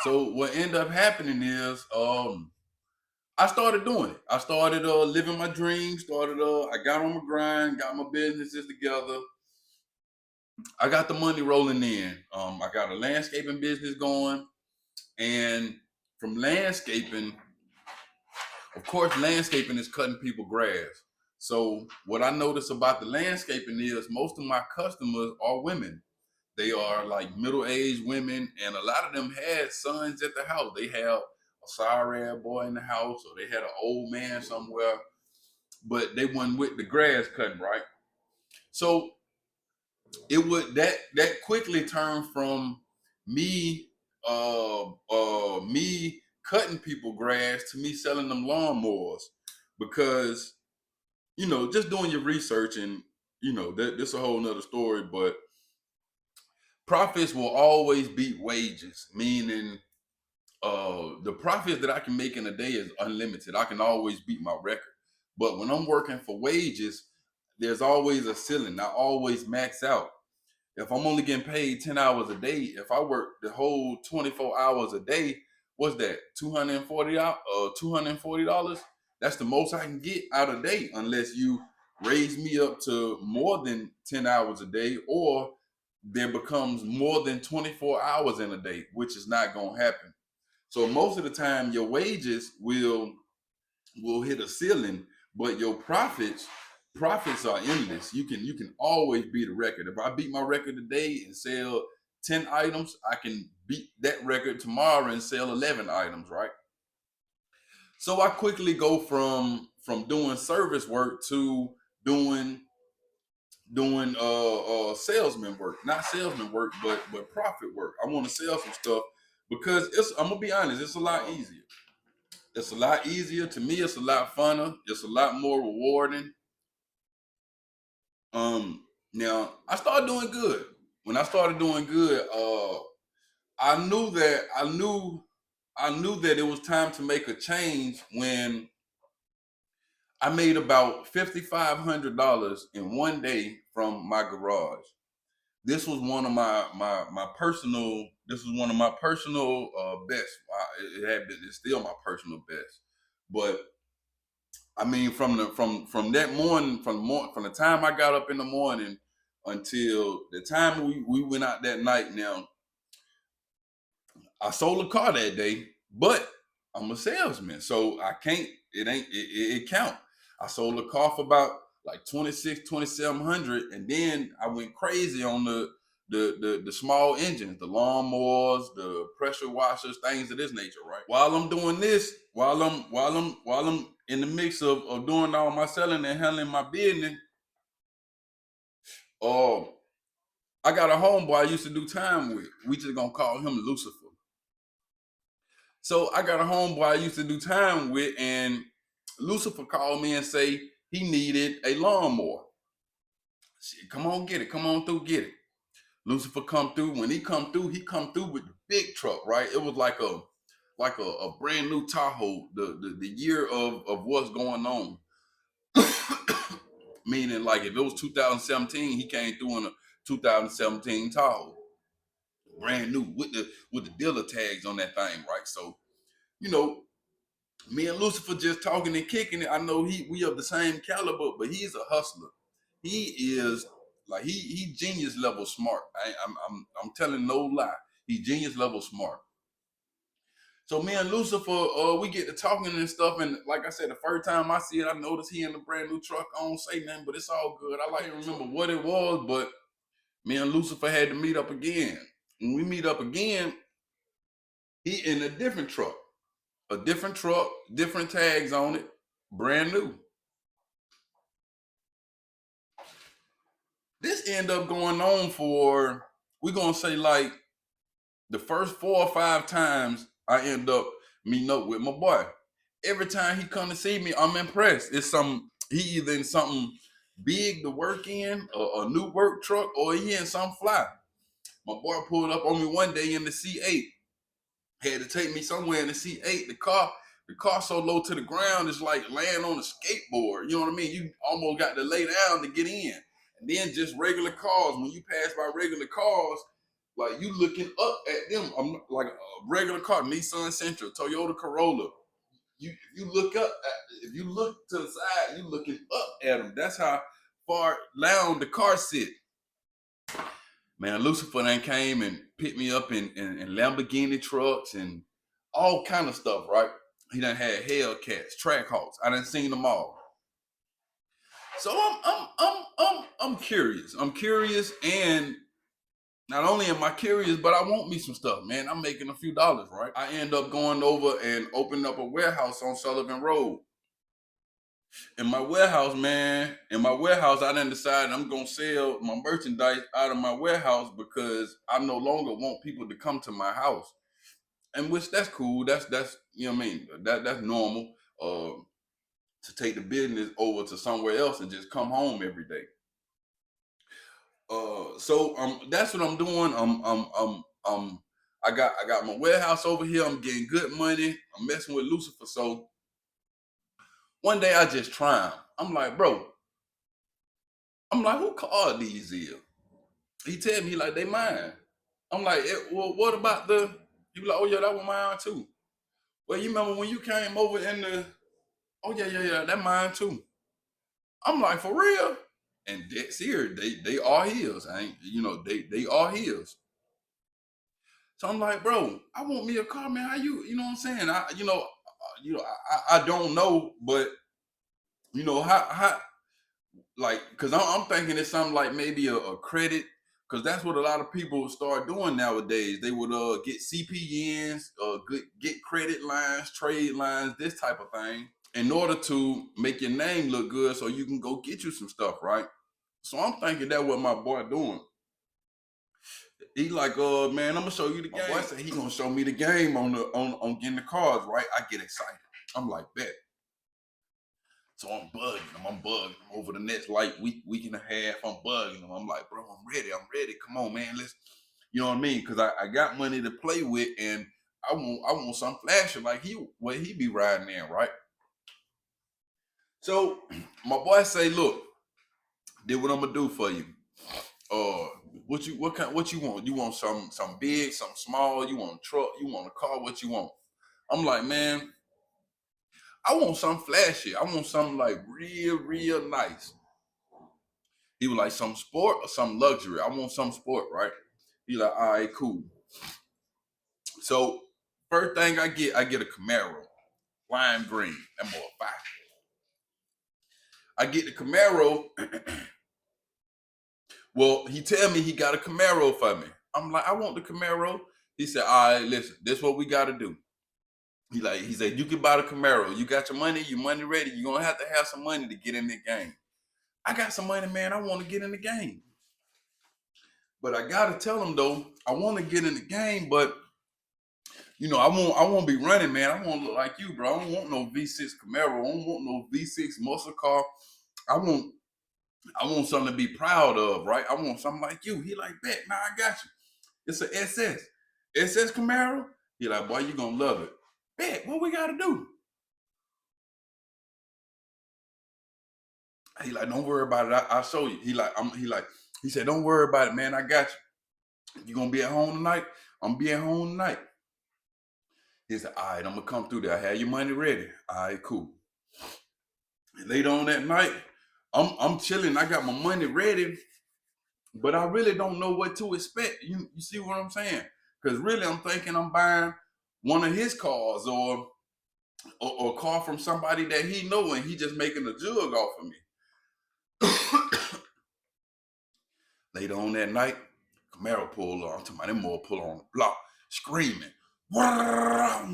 So what ended up happening is I started doing it. I started living my dreams. I got on my grind, got my businesses together. I got the money rolling in. I got a landscaping business going, and from landscaping, of course, landscaping is cutting people grass. So what I notice about the landscaping is most of my customers are women. They are like middle-aged women, and a lot of them had sons at the house. They have a sorry boy in the house, or they had an old man somewhere, but they wasn't with the grass cutting, right? So it would that quickly turned from me me cutting people grass to me selling them lawnmowers, because just doing your research, and this a whole nother story, but profits will always beat wages, meaning the profits that I can make in a day is unlimited. I can always beat my record. But when I'm working for wages, there's always a ceiling. I always max out. If I'm only getting paid 10 hours a day, if I work the whole 24 hours a day, what's that? $240? That's the most I can get out a day, unless you raise me up to more than 10 hours a day, or there becomes more than 24 hours in a day, which is not going to happen. So most of the time your wages will hit a ceiling, but your profits are endless. You can always beat a record. If I beat my record today and sell 10 items, I can beat that record tomorrow and sell 11 items, right? So I quickly go from doing service work to doing salesman work. Not salesman work, but profit work. I want to sell some stuff because I'm gonna be honest, it's a lot easier. It's a lot easier to me. It's a lot funner. It's a lot more rewarding. Now I started doing good. When I started doing good, I knew that it was time to make a change when I made about $5,500 in one day from my garage. This was one of my personal. This was one of my personal best. It's still my personal best, but I mean, from that morning, from the time I got up in the morning until the time we went out that night. Now, I sold a car that day, but I'm a salesman, so I can't. It ain't. It count. I sold a car for about like 2,700, and then I went crazy on the small engines, the lawnmowers, the pressure washers, things of this nature. Right. While I'm doing this, while I'm in the mix of doing all my selling and handling my business, uh, I got a homeboy I used to do time with. We just gonna call him Lucifer. So I got a homeboy I used to do time with, and Lucifer called me and say he needed a lawnmower. Shit, come on, get it. Come on through, get it. Lucifer come through. When he come through with the big truck, right? It was like a brand new Tahoe, the year of what's going on. Meaning, like, if it was 2017, he came through in a 2017 Tahoe, brand new with the dealer tags on that thing, right? So, you know, me and Lucifer just talking and kicking it. I know we of the same caliber, but he's a hustler. He is like he genius level smart. I'm telling no lie. He genius level smart. So me and Lucifer, we get to talking and stuff, and like I said, the first time I see it, I noticed he in a brand new truck. I don't say nothing, but it's all good. I like to remember what it was, but me and Lucifer had to meet up again. When we meet up again, he in a different truck, different tags on it, brand new. This end up going on for, we're gonna say, like the first 4 or 5 times I end up meeting up with my boy. Every time he come to see me, I'm impressed. He either in something big to work in, a new work truck, or he in some fly. My boy pulled up on me one day in the C8. Had to take me somewhere in the C8. The car so low to the ground, it's like laying on a skateboard. You know what I mean? You almost got to lay down to get in. And then just regular cars. When you pass by regular cars, Like you looking up at them. I'm like a regular car, Nissan Sentra, Toyota Corolla. You look up. If you look to the side, you looking up at them. That's how far down the car sit. Man, Lucifer then came and picked me up in Lamborghini trucks and all kind of stuff, right? He done had Hellcats, Trackhawks. I done seen them all. So I'm curious. I'm curious, and not only am I curious, but I want me some stuff, man. I'm making a few dollars, right? I end up going over and opening up a warehouse on Sullivan Road. In my warehouse, man, I done decided I'm gonna sell my merchandise out of my warehouse because I no longer want people to come to my house. And which that's cool. That's you know what I mean. That's normal. To take the business over to somewhere else and just come home every day. So that's what I'm doing. I got my warehouse over here. I'm getting good money. I'm messing with Lucifer. So one day I just try him. I'm like, bro. I'm like, who called these here? He tell me like they mine. I'm like, well, what about the? He be like, oh yeah, that was mine too. Well, you remember when you came over in the? Oh yeah, that mine too. I'm like, for real? And that's here. They are his. I ain't, they are his. So I'm like, bro, I want me a car, man. How you know what I'm saying? I don't know, but how like, cause I'm thinking it's something like maybe a credit, cause that's what a lot of people start doing nowadays. They would get CPNs, get credit lines, trade lines, this type of thing, in order to make your name look good, so you can go get you some stuff, right? So I'm thinking that what my boy doing. He like, man, I'm gonna show you the game. My boy said he gonna show me the game on getting the cars, right? I get excited. I'm like, bet. So I'm bugging him. I'm bugging him over the next like week and a half. I'm bugging him. I'm like, bro, I'm ready. I'm ready. Come on, man. Let's, you know what I mean? Because I got money to play with, and I want some flasher like he be riding in, right? So my boy say, look, did what I'm gonna do for you. Uh, what you want? You want some big, some small? You want a truck? You want a car? What you want? I'm like, man, I want something flashy. I want something like real nice. He was like, some sport or some luxury. I want some sport, right? He like, all right, cool. So first thing I get a Camaro, lime green. That more fire. I get the Camaro. Well, he tell me he got a Camaro for me. I'm like, I want the Camaro. He said, all right, listen, this is what we got to do. He said, you can buy the Camaro. You got your money ready. You're gonna have to have some money to get in the game. I got some money, man. I want to get in the game. But I gotta tell him though, I want to get in the game, but I won't be running, man. I want to look like you, bro. I don't want no V6 Camaro. I don't want no V6 muscle car. I want something to be proud of, right? I want something like you. He like, bet, nah, I got you. It's a SS Camaro. He like, boy, you gonna love it. Bet, what we gotta do? He like, don't worry about it. I'll show you. He said, don't worry about it, man. I got you. You gonna be at home tonight? I'm be at home tonight. He said, all right, I'm gonna come through there. I have your money ready. All right, cool. And later on that night, I'm chilling. I got my money ready, but I really don't know what to expect. You see what I'm saying? Because really, I'm thinking I'm buying one of his cars or a car from somebody that he know, and he just making a jug off of me. Later on that night, Camaro pulled up. I'm talking about them more pull on the block, screaming. Wow.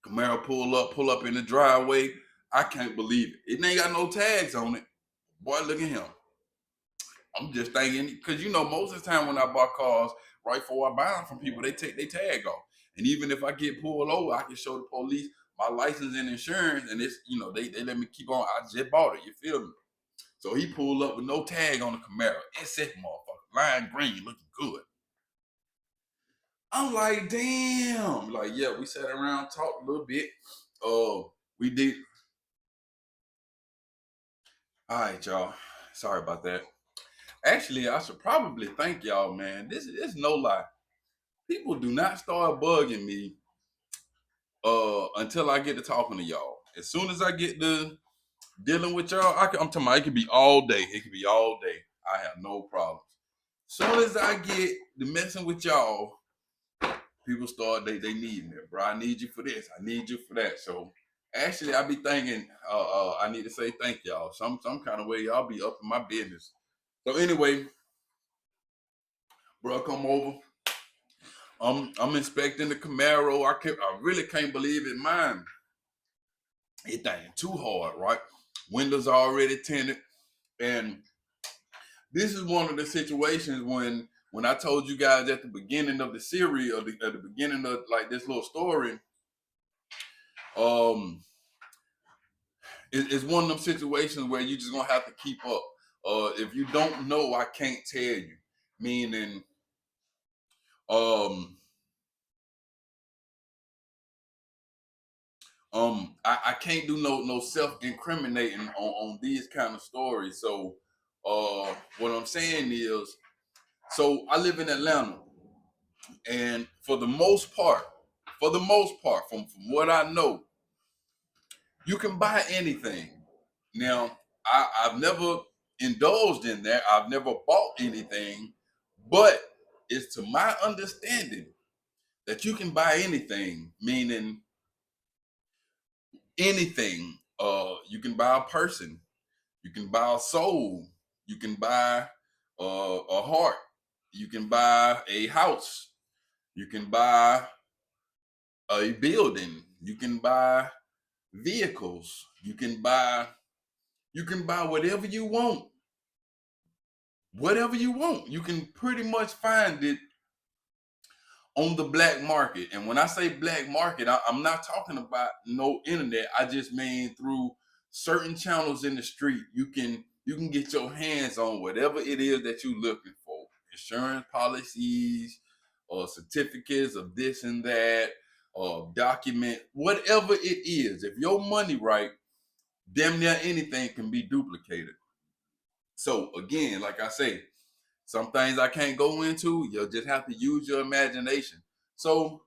Camaro pull up in the driveway. I can't believe it. It ain't got no tags on it. Boy, look at him. I'm just thinking, because most of the time when I buy cars, right before I buy them from people, they take their tag off. And even if I get pulled over, I can show the police my license and insurance, and it's, they let me keep on. I just bought it. You feel me? So he pulled up with no tag on the Camaro. SS motherfucker, lime green, looking good. I'm like, damn. Like, yeah, we sat around, talked a little bit. We did. All right, y'all. Sorry about that. Actually, I should probably thank y'all, man. This is no lie. People do not start bugging me until I get to talking to y'all. As soon as I get to dealing with y'all, I'm talking about it could be all day. It could be all day. I have no problems. Soon as I get to messing with y'all, people start they need me, bro. I need you for this. I need you for that. So actually, I be thinking I need to say thank y'all. Some kind of way y'all be up in my business. So anyway, bro, come over. I'm inspecting the Camaro. I really can't believe it. Mine, it ain't too hard, right? Windows already tinted, and this is one of the situations when I told you guys at the beginning of the series, or at the beginning of like this little story, um, it's one of them situations where you just gonna have to keep up. If you don't know, I can't tell you. Meaning, um, I can't do no self incriminating on these kind of stories. So, what I'm saying is, so I live in Atlanta, and for the most part, from what I know, you can buy anything. Now, I've never indulged in that. I've never bought anything, but it's to my understanding that you can buy anything, meaning anything. You can buy a person, you can buy a soul, you can buy a heart, you can buy a house, you can buy a building, you can buy vehicles, you can buy whatever you want. Whatever you want. You can pretty much find it on the black market. And when I say black market, I'm not talking about no internet. I just mean through certain channels in the street. You can get your hands on whatever it is that you're looking for. Insurance policies or certificates of this and that, or document, whatever it is. If your money right, damn near anything can be duplicated. So again, like I say, some things I can't go into. You'll just have to use your imagination. So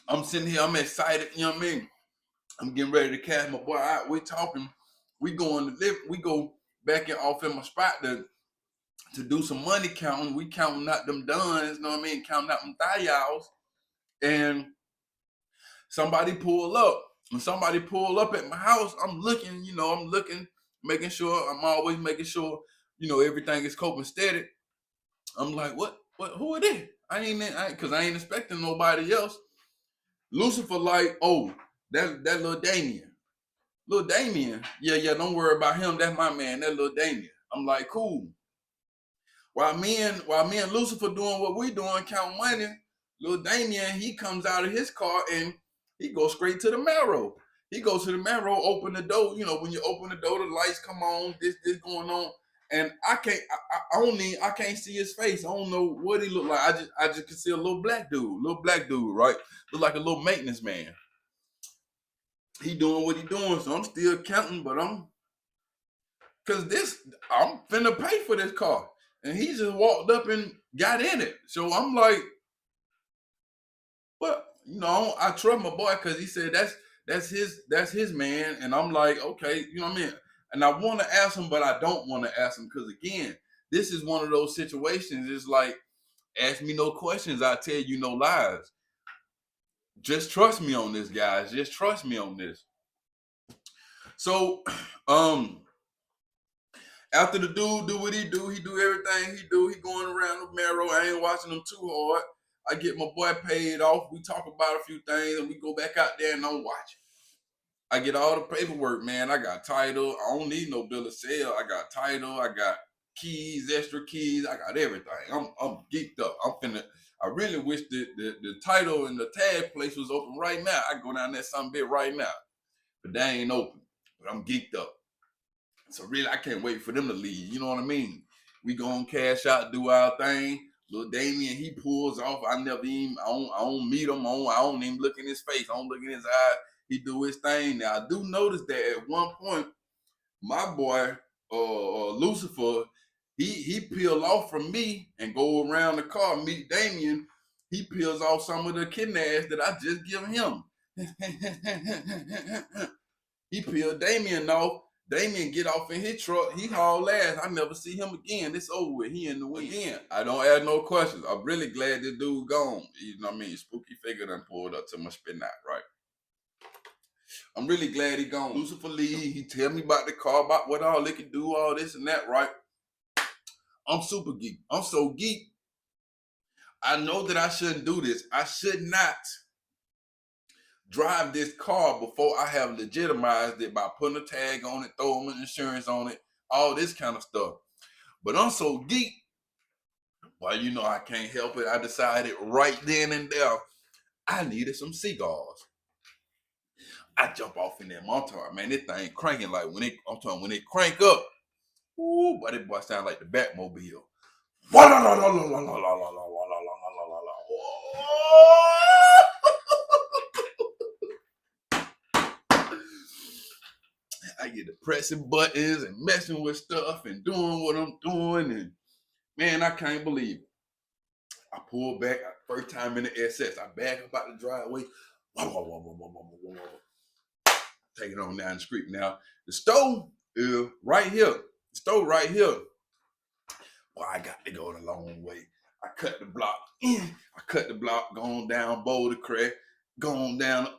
I'm sitting here, I'm excited, you know what I mean? I'm getting ready to catch my boy out. We talking, we going to live, we go back in off in my spot to do some money counting. We counting out them duns, you know what I mean? Counting out them thigh and somebody pull up. When somebody pull up at my house, I'm looking, I'm looking, making sure, I'm always making sure, everything is coping steady. I'm like, what, who are they? Cause I ain't expecting nobody else. Lucifer, like, oh, that little Damien. Little Damien, yeah, don't worry about him. That's my man, that little Damien. I'm like, cool. While me and Lucifer doing what we doing, count money, little Damien, he comes out of his car and he goes straight to the marrow. He goes to the marrow, open the door. When you open the door, the lights come on, this going on. And I can't see his face. I don't know what he look like. I just can see a little black dude, right? Look like a little maintenance man. He doing what he doing, so I'm still counting, but I'm finna pay for this car. And he just walked up and got in it. So I'm like, well, I trust my boy because he said that's his man. And I'm like, okay, you know what I mean? And I want to ask him, but I don't want to ask him because again, this is one of those situations. It's like, ask me no questions, I tell you no lies. Just trust me on this, guys. Just trust me on this. So, after the dude do what he do everything he do. He going around the marrow. I ain't watching him too hard. I get my boy paid off. We talk about a few things, and we go back out there and I'm watching. I get all the paperwork, man. I got title. I don't need no bill of sale. I got title. I got keys, extra keys. I got everything. I'm geeked up. I really wish the title and the tag place was open right now. I go down there some bit right now, but they ain't open. But I'm geeked up. So really, I can't wait for them to leave. You know what I mean? We gonna cash out, do our thing. Little Damien, he pulls off. I don't meet him. I don't even look in his face. I don't look in his eyes. He do his thing. Now I do notice that at one point, my boy Lucifer, he peel off from me and go around the car, meet Damien. He peels off some of the kidney ass that I just give him. He peeled Damien off. Damien get off in his truck. He haul ass. I never see him again. It's over with. He in the wind. Again, I don't ask no questions. I'm really glad this dude gone. You know what I mean? Spooky figure done pulled up to my spin out, right? I'm really glad he gone. Lucifer Lee, he tell me about the car, about what all they can do, all this and that, right? I'm super geek. I'm so geek. I know that I shouldn't do this. I should not drive this car before I have legitimized it by putting a tag on it, throwing my insurance on it, all this kind of stuff. But I'm so geek. Well, you know, I can't help it. I decided right then and there, I needed some cigars. I jump off in that motor, man. This thing cranking like when it crank up. Ooh, but that boy sound like the Batmobile. I get to pressing buttons and messing with stuff and doing what I'm doing, and man, I can't believe it. I pull back, first time in the SS, I back up out the driveway. Take it on down the street. Now, the stove is right here. The stove right here. Well, I got to go the long way. I cut the block in. I cut the block going down Boulder Crest, going down.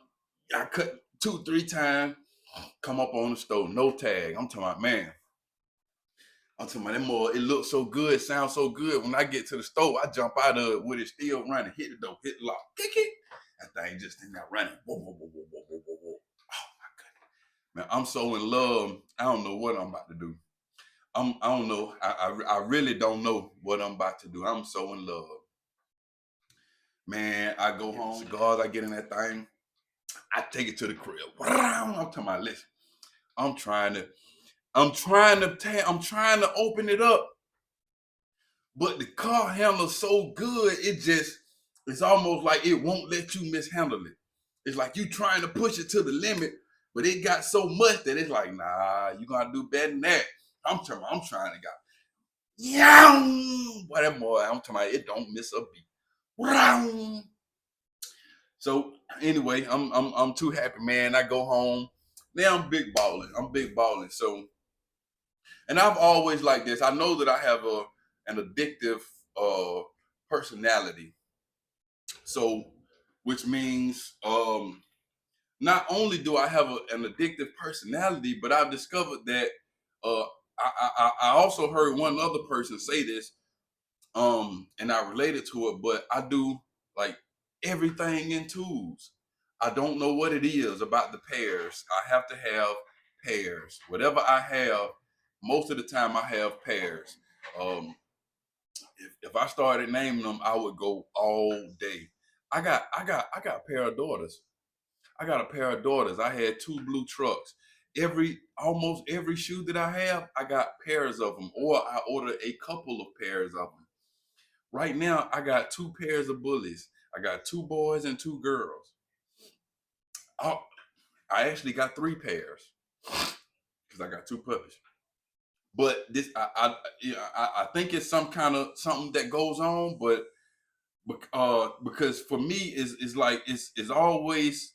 I cut 2-3 times. Come up on the stove, no tag. I'm talking about, man. I'm talking about that more. It looks so good, sounds so good. When I get to the stove, I jump out of it with it still running. Hit the door, hit the lock, kick it. That thing just in there running. Whoa, whoa, whoa, whoa, whoa, whoa, whoa. Oh my goodness, man! I'm so in love. I don't know what I'm about to do. I don't know. I really don't know what I'm about to do. I'm so in love, man. I go home, cigars. I get in that thing. I take it to the crib. I'm talking about, listen. I'm trying to open it up, but the car handles so good, it's almost like it won't let you mishandle it. It's like you trying to push it to the limit, but it got so much that it's like, nah, you gotta do better than that. I'm trying to go. Yeah, whatever. I'm talking about, it don't miss a beat. So anyway, I'm too happy, man. I go home. Now I'm big balling. So, and I've always liked this. I know that I have an addictive personality. So, which means not only do I have an addictive personality, but I've discovered that uh, I also heard one other person say this, and I related to it, but I do like everything in tools. I don't know what it is about the pairs. I have to have pairs. Whatever I have, most of the time I have pairs. Um, if I started naming them, I would go all day. I got a pair of daughters. I got a pair of daughters. I had 2 blue trucks. Almost every shoe that I have, I got pairs of them, or I ordered a couple of pairs of them. Right now, I got 2 pairs of bullies. I got 2 boys and 2 girls. I actually got 3 pairs because I got 2 puppies. But this, I think it's something that goes on, but because for me, it's like it's always,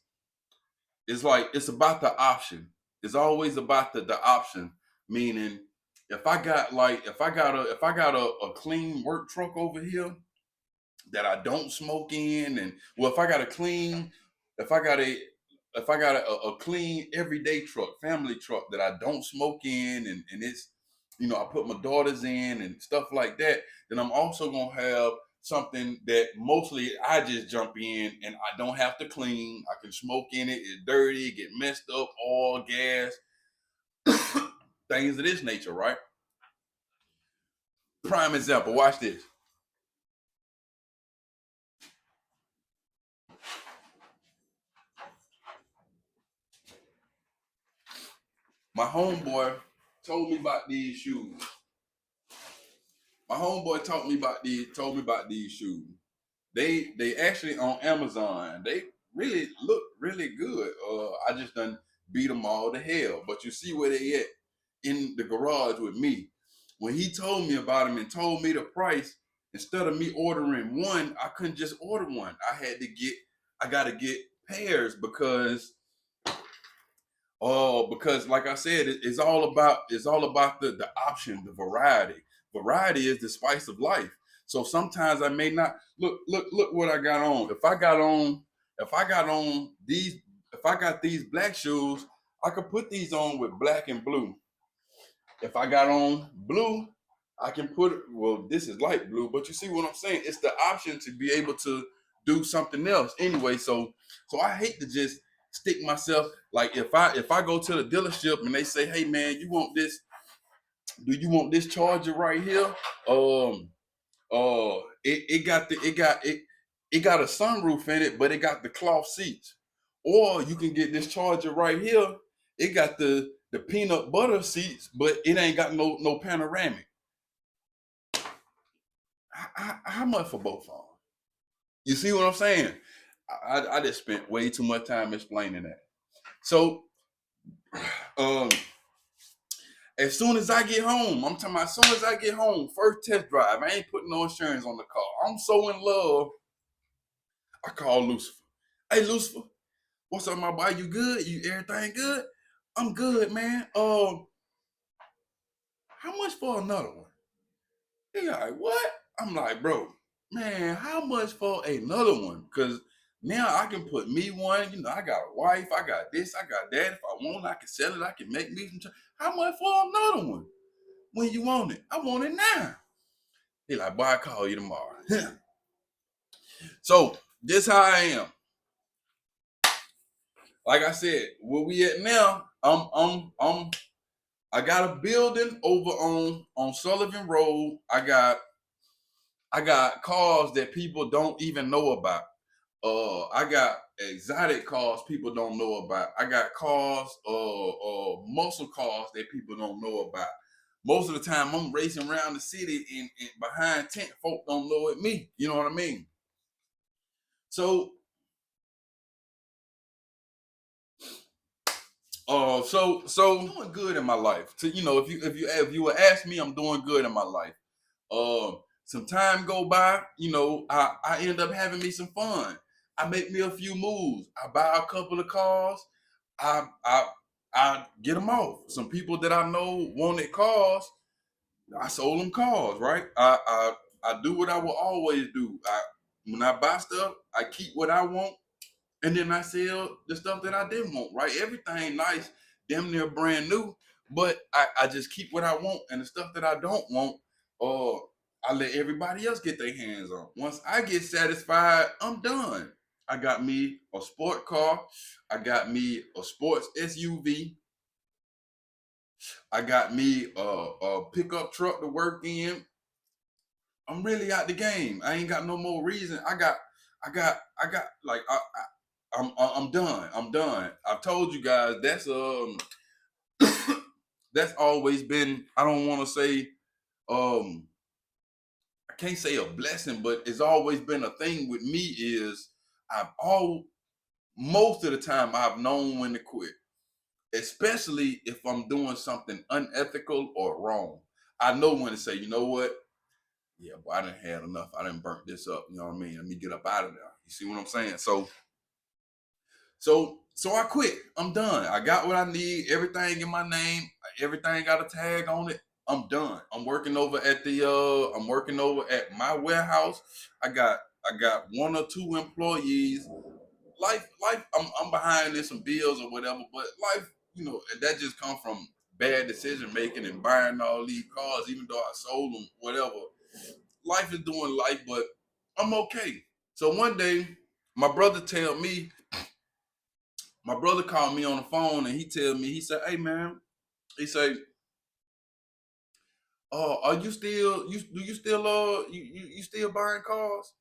it's like it's about the option. It's always about the option. Meaning, if I got a clean work truck over here that I don't smoke in, and well, if I got a clean everyday truck, family truck that I don't smoke in, and it's, you know, I put my daughters in and stuff like that, then I'm also gonna have something that mostly I just jump in and I don't have to clean. I can smoke in it. It's dirty, get messed up, oil, gas, things of this nature, right? Prime example. Watch this. My homeboy told me about these shoes. My homeboy told me about these shoes. They actually on Amazon. They really look really good. I just done beat them all to hell. But you see where they at. in the garage with me. When he told me about him and told me the price, instead of me ordering one, I couldn't just order one. I got to get pairs because like I said, it's all about the option, the variety. Variety is the spice of life. So sometimes I may not look what I got on. If I got these black shoes, I could put these on with black and blue. If I got on blue, I can put it. Well, this is light blue, but you see what I'm saying? It's the option to be able to do something else anyway. So I hate to just stick myself, like if I go to the dealership and they say, hey man, you want this? Do you want this charger right here? It got a sunroof in it, but it got the cloth seats. Or you can get this charger right here. It got the peanut butter seats, but it ain't got no panoramic. How much for both of them? You see what I'm saying? I just spent way too much time explaining that. So, um, as soon as I get home, I'm talking about as soon as I get home, first test drive, I ain't putting no insurance on the car. I'm so in love, I call Lucifer. Hey, Lucifer, what's up, my boy? You good? You everything good? I'm good, man. How much for another one? He like, what? I'm like, bro, man, how much for another one? Because now I can put me one. You know, I got a wife. I got this. I got that. If I want, I can sell it. I can make me some. How much for another one? When you want it? I want it now. He like, boy, I call you tomorrow. So this how I am. Like I said, where we at now? I got a building over on Sullivan Road. I got cars that people don't even know about. I got exotic cars people don't know about. I got cars, muscle cars that people don't know about. Most of the time, I'm racing around the city and behind tent. Folk don't know it me. You know what I mean? So, so doing good in my life. So, you know, if you would ask me, I'm doing good in my life. Some time go by, you know, I end up having me some fun. I make me a few moves. I buy a couple of cars. I I I get them off. Some people that I know wanted cars. I sold them cars, right? I do what I will always do. When I buy stuff, I keep what I want, and then I sell the stuff that I didn't want, right? Everything nice, damn near brand new, but I just keep what I want, and the stuff that I don't want, uh, I let everybody else get their hands on. Once I get satisfied, I'm done. I got me a sport car, I got me a sports SUV, I got me a pickup truck to work in. I'm really out the game. I ain't got no more reason. I got like I'm done. I'm done. I've told you guys that's always been. I don't want to say I can't say a blessing, but it's always been a thing with me. Is I've all most of the time I've known when to quit, especially if I'm doing something unethical or wrong. I know when to say, you know what? Yeah, but I didn't had enough. I didn't burnt this up. You know what I mean? Let me get up out of there. You see what I'm saying? So I quit. I'm done. I got what I need. Everything in my name. Everything got a tag on it. I'm done. I'm working over at my warehouse. I got one or two employees. Life I'm behind in some bills or whatever, but life, you know, that just come from bad decision making and buying all these cars, even though I sold them, whatever. Life is doing life, but I'm okay. So one day, my brother tell me, my brother called me on the phone and he tell me, he said, "Hey man," he say, "Are you still you still you still buying cars?"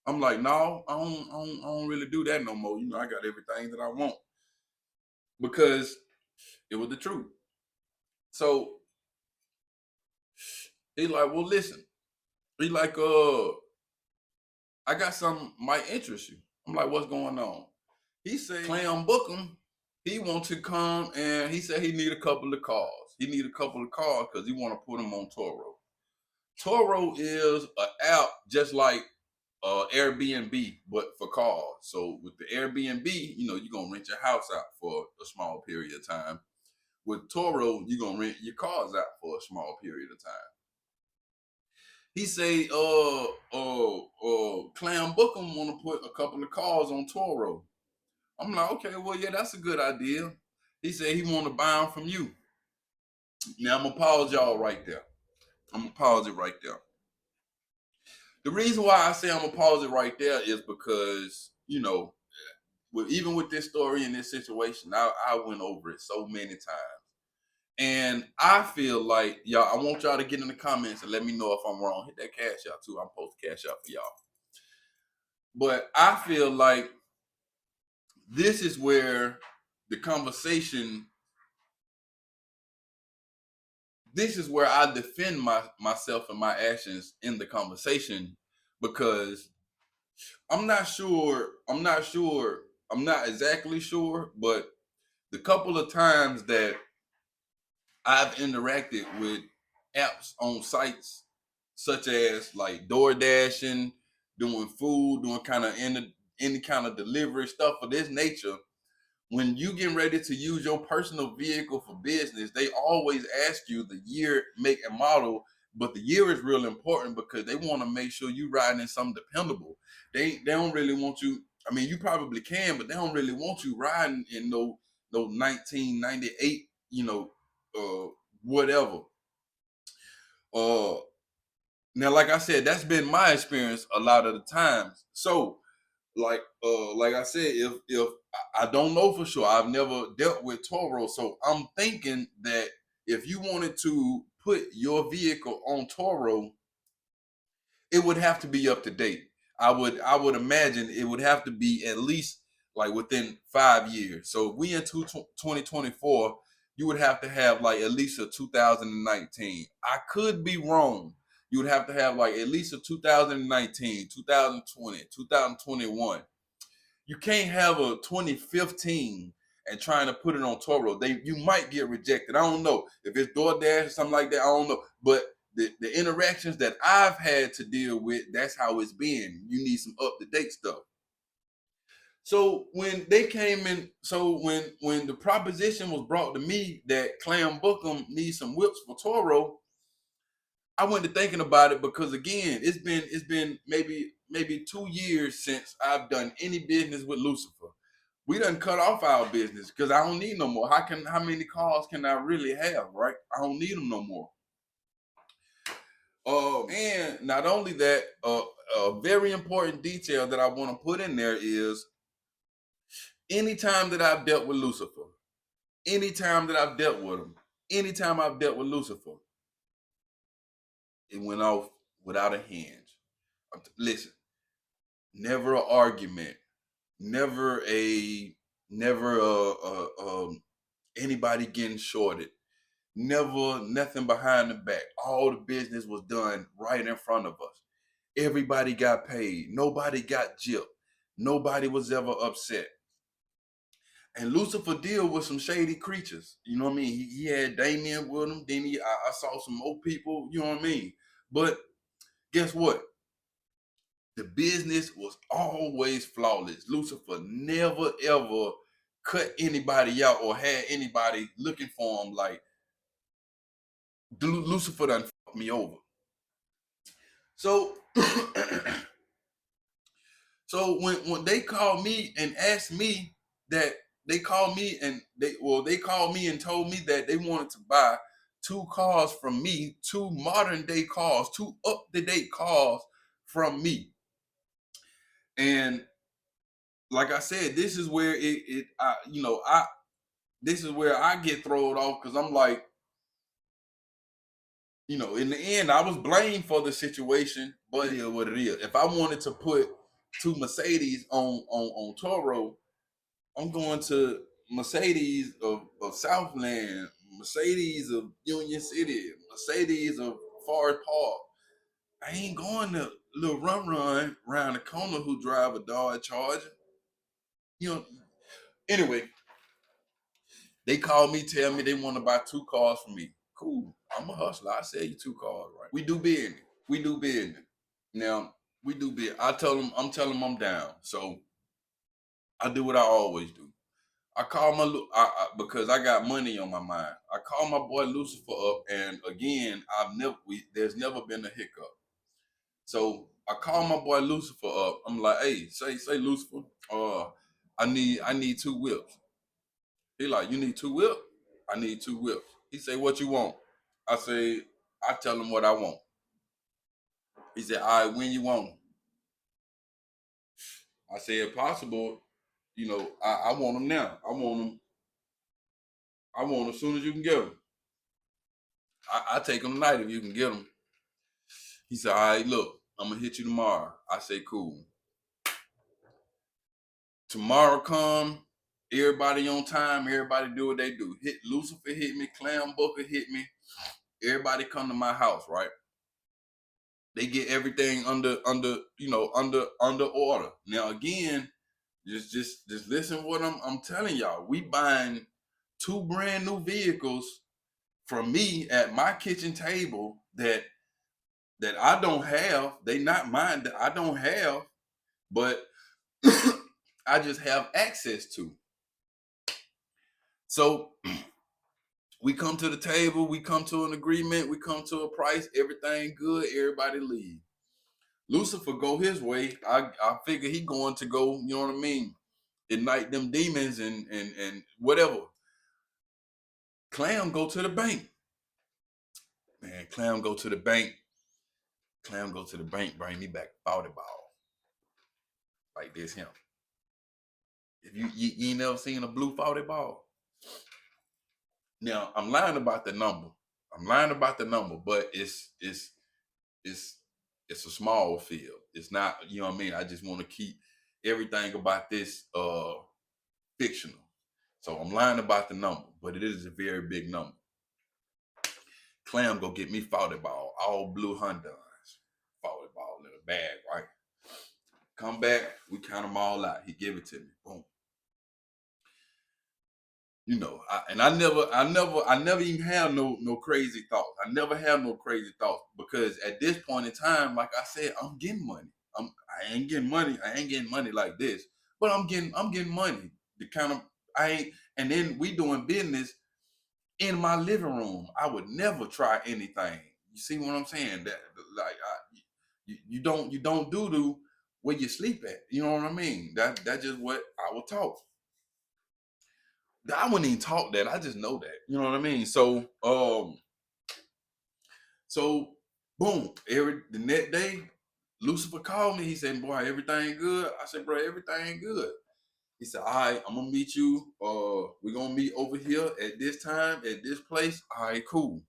I'm like, "No, I don't really do that no more. You know, I got everything that I want because it was the truth." So he like, "Well, listen," he like, "I got something might interest you." I'm like, "What's going on?" He said, "Clam Bookham, he wants to come and he said he need a couple of cars. He need a couple of cars because he want to put them on Turo. Turo is an app just like Airbnb, but for cars. So with the Airbnb, you're gonna rent your house out for a small period of time. With Turo, you're gonna rent your cars out for a small period of time. He say, Clam Bookham want to put a couple of cars on Turo. I'm like, okay, well, yeah, that's a good idea. He said he want to buy them from you. Now I'm gonna pause y'all right there. I'm gonna pause it right there. The reason why I say I'm gonna pause it right there is because even with this story and this situation, I went over it so many times, and I feel like y'all. I want y'all to get in the comments and let me know if I'm wrong. Hit that cash out too. I'm supposed to cash out for y'all, but I feel like this is where the conversation. This is where I defend myself and my actions in the conversation, because I'm not exactly sure, but the couple of times that I've interacted with apps on sites such as like DoorDashing, doing food, doing kind of any kind of delivery stuff of this nature, when you get ready to use your personal vehicle for business, they always ask you the year, make, and model. But the year is real important because they want to make sure you riding in something dependable. They don't really want you. I mean, you probably can, but they don't really want you riding in no 1998, whatever. Uh, Now, like I said, that's been my experience a lot of the times. So, like I said, if I don't know for sure, I've never dealt with Turo, so I'm thinking that if you wanted to put your vehicle on Turo, it would have to be up to date. I would imagine it would have to be at least like within 5 years. So if we in 2024, you would have to have like at least a 2019. I could be wrong. You would have to have like at least a 2019, 2020, 2021. You can't have a 2015 and trying to put it on Toro. You might get rejected. I don't know if it's DoorDash or something like that. I don't know, but the interactions that I've had to deal with, that's how it's been. You need some up to date stuff. So when they came in, so when the proposition was brought to me that Clam Bookham needs some whips for Toro, I went to thinking about it because again, it's been maybe 2 years since I've done any business with Lucifer. We done cut off our business because I don't need no more. How many cars can I really have, right? I don't need them no more. And not only that, a very important detail that I want to put in there is anytime that I've dealt with Lucifer, anytime that I've dealt with him, anytime I've dealt with Lucifer, it went off without a hinge. Listen, never an argument, never anybody getting shorted, never nothing behind the back. All the business was done right in front of us. Everybody got paid. Nobody got gypped. Nobody was ever upset. And Lucifer deal with some shady creatures. You know what I mean? He had Damien with him. Then I saw some more people. You know what I mean? But guess what? The business was always flawless. Lucifer never ever cut anybody out or had anybody looking for him. Like Lucifer done fucked me over. So, so when they called me and asked me that they called me and they called me and told me that they wanted to buy 2 cars from me, 2 modern-day cars, 2 up-to-date cars from me. And like I said, this is where this is where I get thrown off because I'm like, in the end, I was blamed for the situation, but it is what it is. If I wanted to put 2 Mercedes on Turo, I'm going to Mercedes of Southland, Mercedes of Union City, Mercedes of Forest Park. I ain't going to little run around the corner who drive a Dodge Charger. Anyway, They call me, tell me they want to buy 2 cars from me. Cool. I'm a hustler. I sell you 2 cars, right? We do business. We do business. Now, we do business. I'm telling them I'm down. So I do what I always do. I call because I got money on my mind. I call my boy Lucifer up, and again, there's never been a hiccup. So I call my boy Lucifer up. I'm like, hey, say Lucifer, I need 2 whips. He like, you need 2 whips? I need 2 whips. He say, what you want? I say, I tell him what I want. He said, all right, when you want them? I say, if possible, I want them now. I want them as soon as you can get them. I take them tonight if you can get them. He said, all right, look, I'm going to hit you tomorrow. I say, cool. Tomorrow come, everybody on time, everybody do what they do. Lucifer hit me, Clam Booker hit me. Everybody come to my house, right? They get everything under order. Now again, just listen to what I'm telling y'all. We buying 2 brand new vehicles from me at my kitchen table that I don't have. They not mine that I don't have, but I just have access to. So we come to the table, we come to an agreement, we come to a price, everything good, everybody leave. Lucifer go his way. I figure he going to go, you know what I mean, ignite them demons and whatever. Clam go to the bank. Man, Clam go to the bank. Clam go to the bank, bring me back 40 ball. Like this him. If you ain't never seen a blue 40 ball. Now, I'm lying about the number. But it's a small field. It's not, you know what I mean? I just want to keep everything about this fictional. So I'm lying about the number, but it is a very big number. Clam go get me 40 ball, all blue Honduras. 40 ball in a bag, right? Come back, we count them all out. He give it to me. Boom. I never even have no crazy thoughts. I never have no crazy thoughts because at this point in time, like I said, I'm getting money. I ain't getting money like this, but I'm getting money. The kind of I ain't, and then we doing business in my living room. I would never try anything. You see what I'm saying? That like you don't do where you sleep at. You know what I mean? That's just what I was taught. I wouldn't even talk that. I just know that. You know what I mean? So boom. The next day, Lucifer called me. He said, "Boy, everything good?" I said, "Bro, everything good." He said, "All right, I'm gonna meet you. We're gonna meet over here at this time, at this place." All right, cool.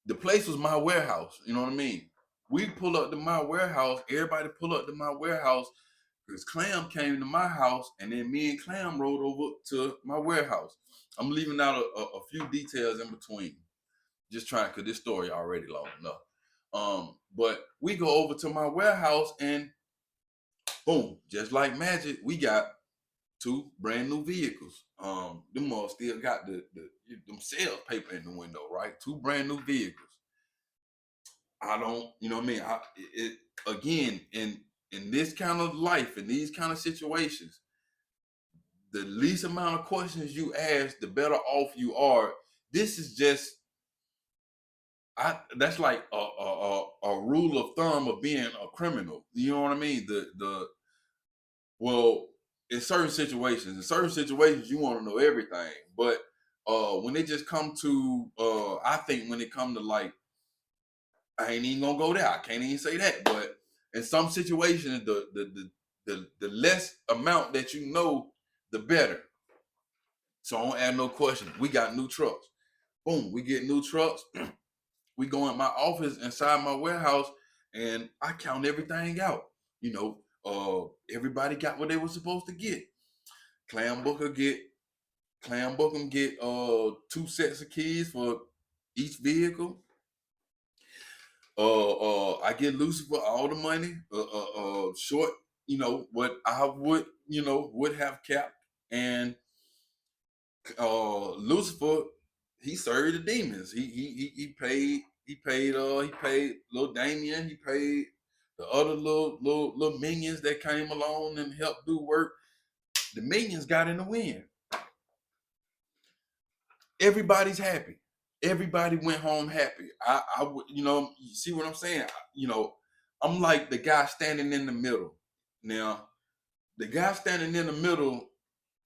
The place was my warehouse. You know what I mean? We pull up to my warehouse. Everybody pull up to my warehouse because Clam came to my house, and then me and Clam rode over to my warehouse. I'm leaving out a few details in between, just trying because this story already long enough. But we go over to my warehouse, and boom, just like magic, we got 2 brand new vehicles. Them all still got them sales paper in the window, right? 2 brand new vehicles. I don't, you know what I mean? Again, in this kind of life, in these kind of situations, the least amount of questions you ask, the better off you are. This is just, that's like a rule of thumb of being a criminal. You know what I mean? Well, in certain situations, you want to know everything. But when it just come to, I think when it come to like, I ain't even gonna go there. I can't even say that. But in some situations, the less amount that you know, the better. So I don't add no question. We got new trucks. Boom, we get new trucks. We go in my office inside my warehouse, and I count everything out. Everybody got what they were supposed to get. Clam Booker get 2 sets of keys for each vehicle. I get Lucifer all the money, short, what I would have kept, and Lucifer, he served the demons. He paid little Damien. He paid the other little minions that came along and helped do work. The minions got in the wind. Everybody's happy. Everybody went home happy. You see what I'm saying? I'm like the guy standing in the middle. Now, the guy standing in the middle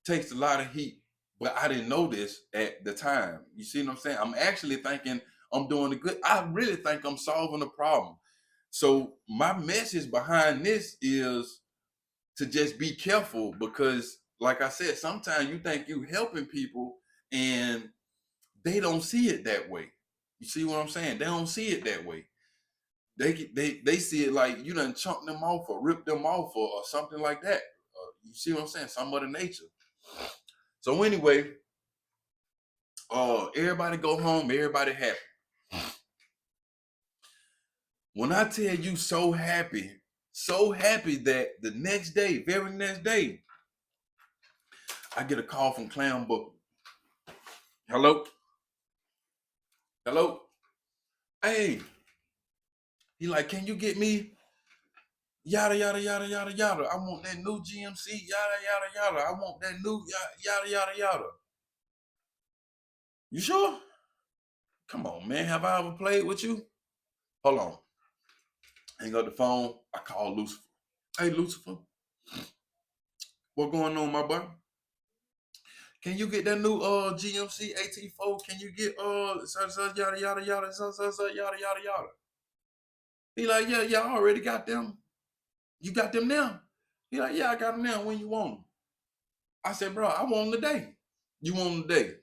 takes a lot of heat, but I didn't know this at the time. You see what I'm saying? I'm actually thinking I'm doing the good. I really think I'm solving a problem. So my message behind this is to just be careful because, like I said, sometimes you think you helping people and they don't see it that way. You see what I'm saying? They don't see it that way. They see it like you done chunk them off or rip them off or something like that. You see what I'm saying? Some other nature. So anyway, everybody go home, everybody happy. When I tell you so happy that the next day, very next day, I get a call from Clam Booker. Hello? Hello? Hey, he like, can you get me yada yada yada yada yada? I want that new GMC, yada yada yada. I want that new yada yada yada. You sure? Come on, man. Have I ever played with you? Hold on. Hang up the phone. I call Lucifer. Hey, Lucifer. What going on, my boy? Can you get that new GMC AT4? Can you get yada yada yada yada yada yada? He like, yeah, I already got them. You got them now? He like, yeah, I got them now. When you want them? I said, bro, I want them today. You want them today?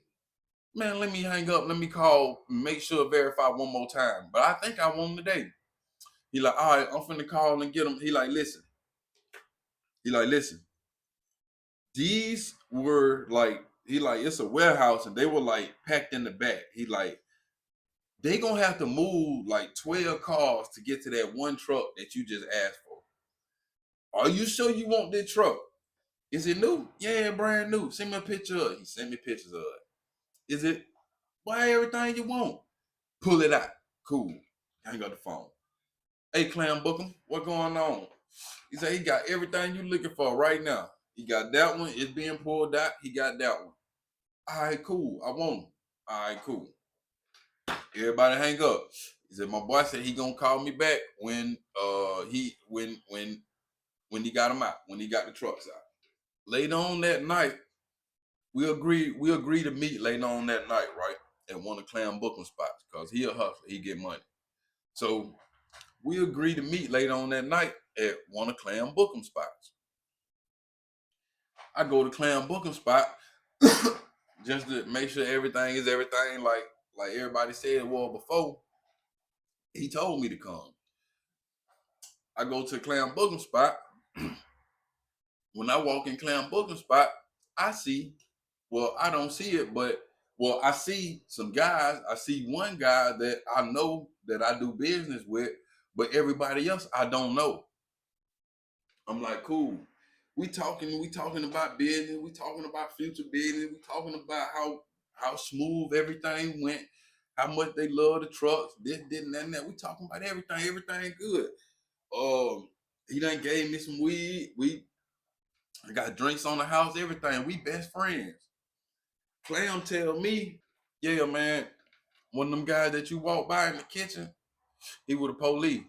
Man, let me hang up. Let me call, make sure, verify one more time. But I think I want them today. He like, all right, I'm finna call and get them. He like, listen. These were like, he like, it's a warehouse and they were like packed in the back. He like, they gonna have to move like 12 cars to get to that one truck that you just asked for. Are you sure you want this truck? Is it new? Yeah, brand new. Send me a picture of it. He sent me pictures of it. Is it? Why everything you want? Pull it out. Cool. Hang up the phone. Hey, Clam Bookham, what going on? He said he got everything you looking for right now. He got that one. It's being pulled out. He got that one. All right, cool. I want him. All right, cool. Everybody hang up. He said my boy said he gonna call me back when he got him out, when he got the trucks out. Later on that night, we agree to meet later on that night, right? At one of Clam Bookham spots, because he a hustler, he get money. So we agree to meet later on that night at one of Clam Bookham spots. I go to Clam Bookham spot just to make sure everything is everything like everybody said it was before. He told me to come. I go to Clam Bookham spot. When I walk in Clam Bookham spot, I don't see it, but I see some guys. I see one guy that I know that I do business with, but everybody else I don't know. I'm like, cool. We talking about business. We talking about future business. We talking about how smooth everything went, how much they love the trucks, this, and that. We talking about everything good. He done gave me some weed. I got drinks on the house, everything. We best friends. Clam tell me, yeah, man, one of them guys that you walk by in the kitchen, he was the police.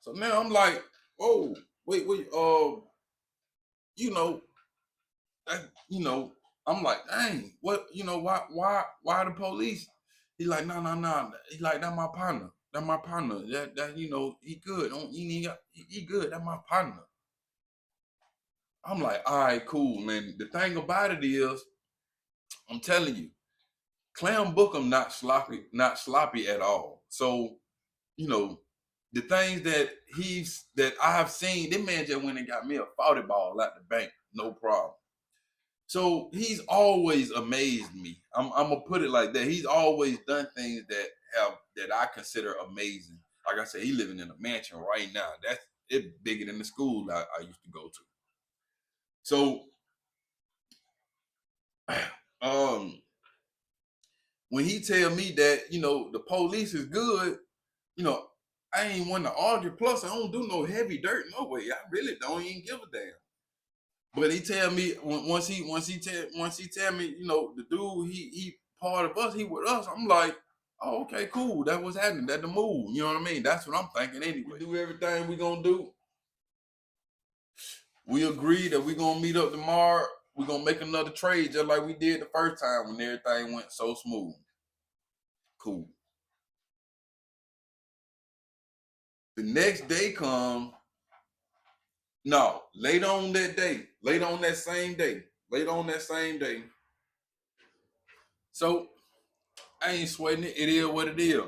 So now I'm like, whoa, wait, you know, you know, I'm like, dang, what, why the police? He like, no. He like, that my partner. That my partner. That he good. He good. That my partner. I'm like, all right, cool, man. The thing about it is, I'm telling you, Clam Bookham not sloppy at all. So, the things that I've seen, this man just went and got me a 40 ball at the bank, no problem. So he's always amazed me. I'm gonna put it like that. He's always done things that I consider amazing. Like I said, he living in a mansion right now. That's it, bigger than the school I used to go to. So when he tell me that, the police is good, I ain't want to argue. Plus, I don't do no heavy dirt. No way. I really don't even give a damn. But he tell me once he tell me, the dude he part of us, he with us. I'm like, oh, okay, cool. That was happening. That the move. You know what I mean? That's what I'm thinking anyway. We do everything we gonna do. We agree that we gonna meet up tomorrow. We gonna make another trade just like we did the first time when everything went so smooth. Cool. The next day come. No, later on that day, later on that same day. So I ain't sweating it. It is what it is.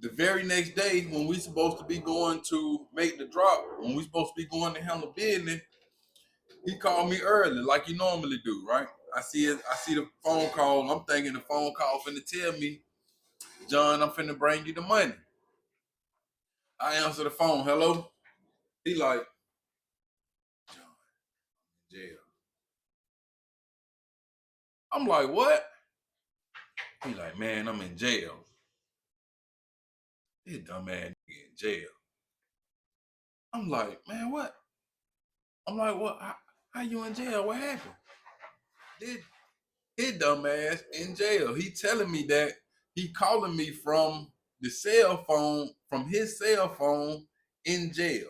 The very next day, when we supposed to be going to make the drop, when we supposed to be going to handle business, he called me early, like he normally do, right? I see it. I see the phone call. I'm thinking the phone call finna tell me, John, I'm finna bring you the money. I answer the phone. Hello. He like, John, I'm in jail. I'm like, what? He like, man, I'm in jail. This dumbass nigga in jail. I'm like, man, what? I'm like, what? How you in jail? What happened? His dumbass in jail. He telling me that he calling me from the cell phone, from his cell phone in jail.